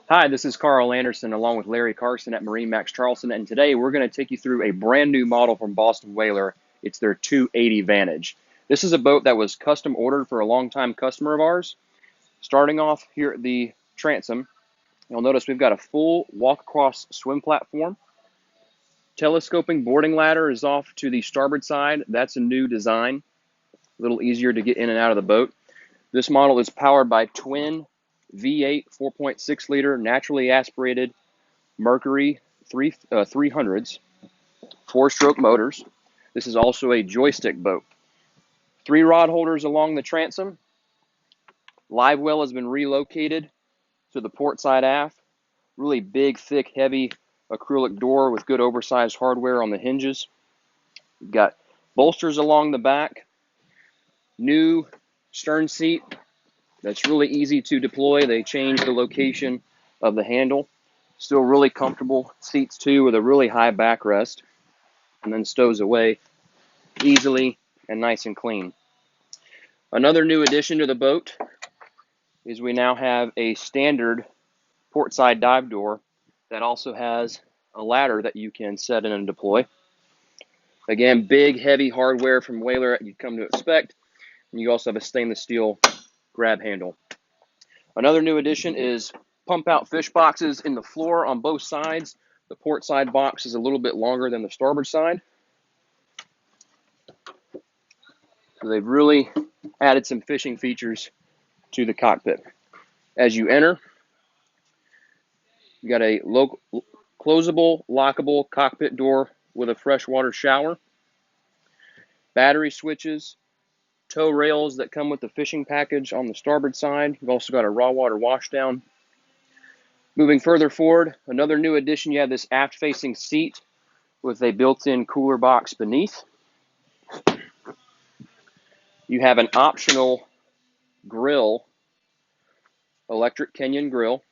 Hi, this is Carl Anderson along with Larry Carson at MarineMax Charleston, and today we're going to take you through a brand new model from Boston Whaler. It's their 280 Vantage. This is a boat that was custom ordered for a longtime customer of ours. Starting off here at the transom, you'll notice we've got a full walk-across swim platform. Telescoping boarding ladder is off to the starboard side. That's a new design, a little easier to get in and out of the boat. This model is powered by twin V8 4.6 liter naturally aspirated Mercury 300s, 4-stroke motors. This is also a joystick boat. 3 rod holders along the transom. Live well has been relocated to the portside aft. Really big, thick, heavy acrylic door with good oversized hardware on the hinges. We've got bolsters along the back. New stern seat that's really easy to deploy. They changed the location of the handle. Still really comfortable seats too, with a really high backrest, and then stows away easily and nice and clean. Another new addition to the boat is we now have a standard portside dive door that also has a ladder that you can set in and deploy. Again, big, heavy hardware from Whaler that you'd come to expect. And you also have a stainless steel grab handle. Another new addition is pump out fish boxes in the floor on both sides. The port side box is a little bit longer than the starboard side. So they've really added some fishing features to the cockpit. As you enter, you got a closable, lockable cockpit door with a freshwater shower, battery switches, tow rails that come with the fishing package on the starboard side. You've also got a raw water washdown. Moving further forward, another new addition, you have this aft-facing seat with a built-in cooler box beneath. You have an optional grill, electric Kenyan grill.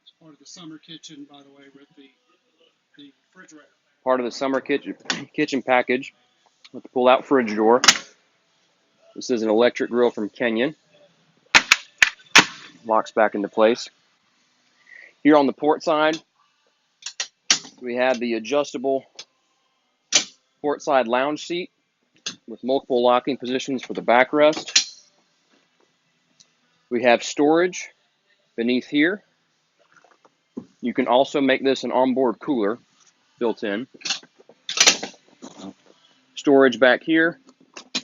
It's part of the summer kitchen, by the way, with the refrigerator. Part of the summer kitchen package with the pull-out fridge door. This is an electric grill from Kenyan. Locks back into place. Here on the port side, we have the adjustable port side lounge seat with multiple locking positions for the backrest. We have storage beneath here. You can also make this an onboard cooler built in. Storage back here.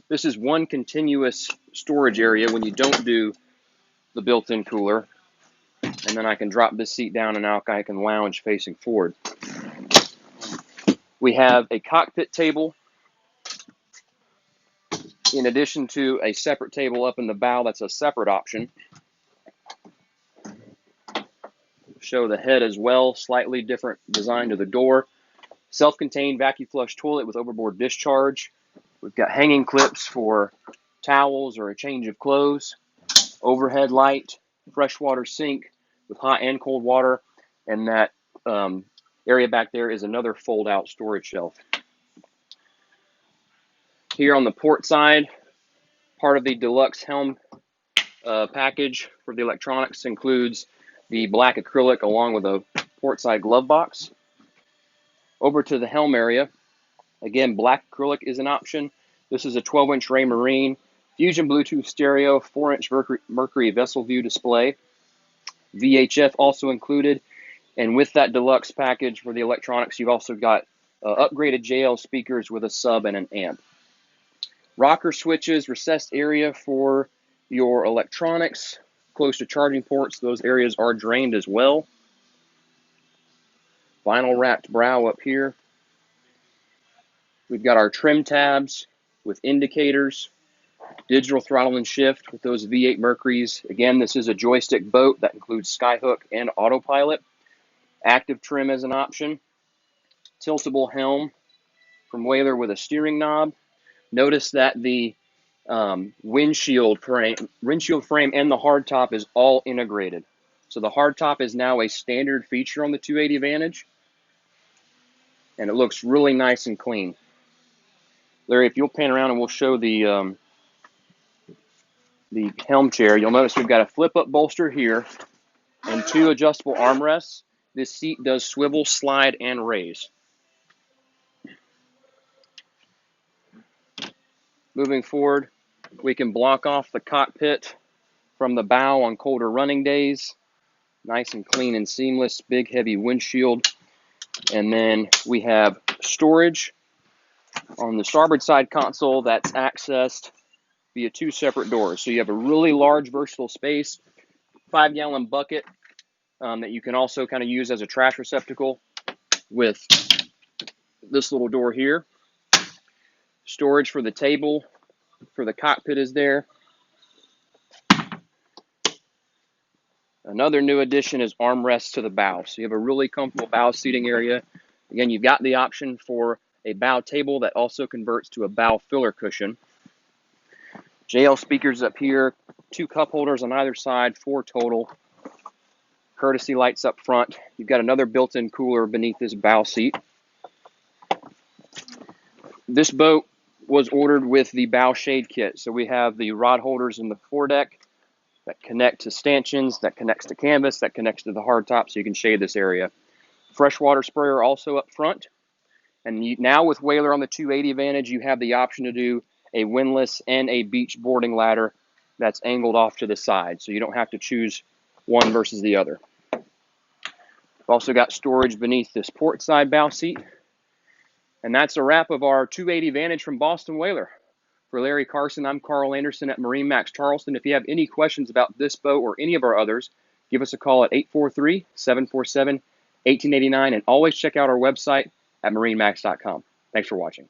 This is one continuous storage area when you don't do the built-in cooler. And then I can drop this seat down and now I can lounge facing forward. We have a cockpit table in addition to a separate table up in the bow. That's a separate option. Show the head as well, slightly different design to the door. Self-contained vacuum flush toilet with overboard discharge. We've got hanging clips for towels or a change of clothes. Overhead light, freshwater sink with hot and cold water, and that area back there is another fold-out storage shelf. Here on the port side, part of the deluxe Helm package for the electronics includes the black acrylic along with a port side glove box. Over to the helm area, again, black acrylic is an option. This is a 12-inch Raymarine Fusion Bluetooth stereo, 4-inch Mercury vessel view display. VHF also included. And with that deluxe package for the electronics, you've also got upgraded JL speakers with a sub and an amp. Rocker switches, recessed area for your electronics, close to charging ports. Those areas are drained as well. Vinyl wrapped brow up here. We've got our trim tabs with indicators, digital throttle and shift with those V8 Mercuries. Again, this is a joystick boat that includes skyhook and autopilot. Active trim as an option. Tiltable helm from Whaler with a steering knob. Notice that the windshield frame and the hardtop is all integrated. So the hardtop is now a standard feature on the 280 Vantage, and it looks really nice and clean. Larry, if you'll pan around and we'll show the Helm Chair, you'll notice we've got a flip-up bolster here and 2 adjustable armrests. This seat does swivel, slide, and raise. Moving forward, we can block off the cockpit from the bow on colder running days. Nice and clean and seamless, big heavy windshield. And then we have storage on the starboard side console that's accessed via 2 separate doors. So you have a really large versatile space, 5-gallon bucket that you can also kind of use as a trash receptacle with this little door here. Storage for the table, for the cockpit is there. Another new addition is armrests to the bow. So you have a really comfortable bow seating area. Again, you've got the option for a bow table that also converts to a bow filler cushion. JL speakers up here, 2 cup holders on either side, 4 total. Courtesy lights up front. You've got another built-in cooler beneath this bow seat. This boat was ordered with the bow shade kit. So we have the rod holders in the foredeck that connect to stanchions, that connects to canvas, that connects to the hardtop so you can shade this area. Freshwater sprayer also up front. And now with Whaler on the 280 Vantage, you have the option to do a windlass and a beach boarding ladder that's angled off to the side. So you don't have to choose one versus the other. We've also got storage beneath this portside bow seat. And that's a wrap of our 280 Vantage from Boston Whaler. For Larry Carson, I'm Carl Anderson at MarineMax Charleston. If you have any questions about this boat or any of our others, give us a call at 843-747-1889, and always check out our website at marinemax.com. Thanks for watching.